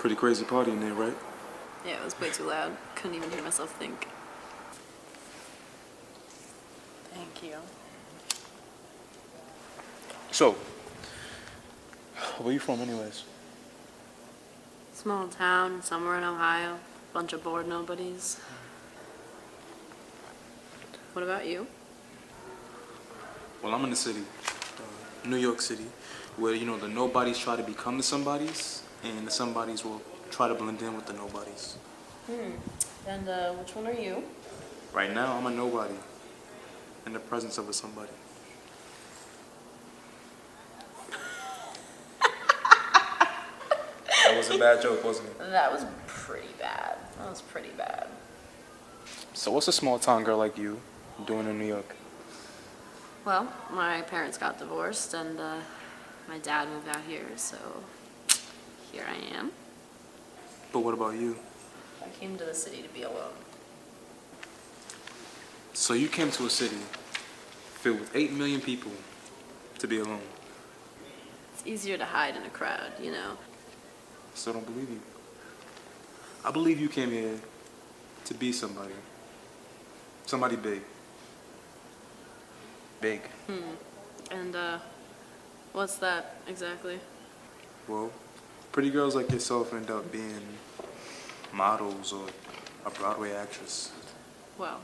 Pretty crazy party in there, right? Yeah, it was way too loud. Couldn't even hear myself think. Thank you. So, where you from anyways? Small town, somewhere in Ohio. Bunch of bored nobodies. What about you? Well, I'm in the city, New York City, where, the nobodies try to become the somebodies, and the somebodies will try to blend in with the nobodies. And which one are you? Right now, I'm a nobody in the presence of a somebody. That was a bad joke, wasn't it? That was pretty bad. So what's a small town girl like you doing in New York? Well, my parents got divorced and my dad moved out here, so here I am. But what about you? I came to the city to be alone. So you came to a city filled with 8 million people to be alone. It's easier to hide in a crowd, you know. Still don't believe you. I believe you came here to be somebody. Somebody big. Big. And what's that exactly? Well, pretty girls like yourself end up being models or a Broadway actress. Well,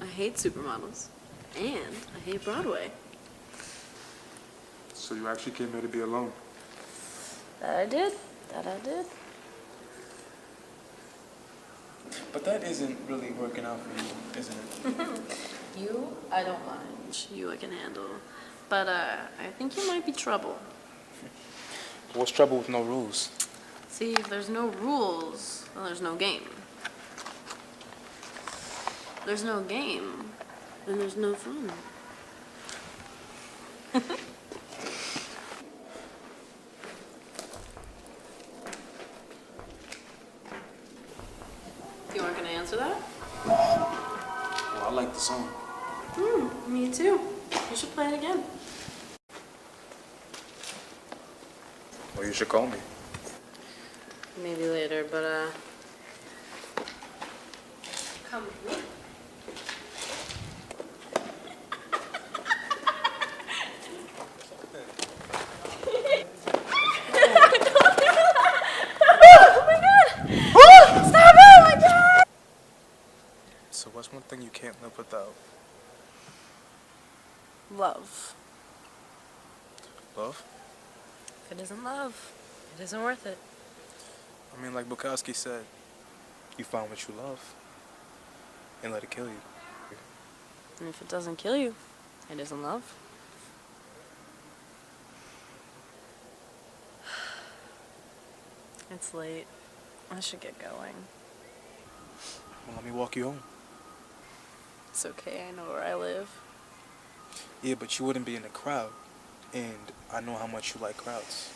I hate supermodels. And I hate Broadway. So you actually came here to be alone. That I did. But that isn't really working out for you, isn't it? You, I don't mind. You I can handle. But I think you might be trouble. What's trouble with no rules? See, if there's no rules, then there's no game. There's no game, then there's no fun. You aren't gonna answer that? Well, I like the song. Me too. You should play it again. Well, you should call me. Maybe later, but come with me. So what's one thing you can't live without? Love. Love? If it isn't love, it isn't worth it. I mean, like Bukowski said, you find what you love and let it kill you. And if it doesn't kill you, it isn't love. It's late. I should get going. Well, let me walk you home. It's okay, I know where I live. Yeah, but you wouldn't be in a crowd. And I know how much you like crowds.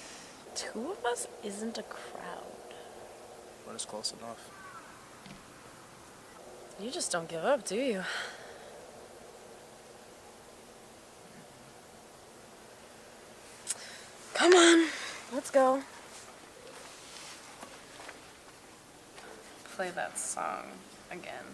2 of us isn't a crowd. But it's close enough. You just don't give up, do you? Come on, let's go. Play that song again.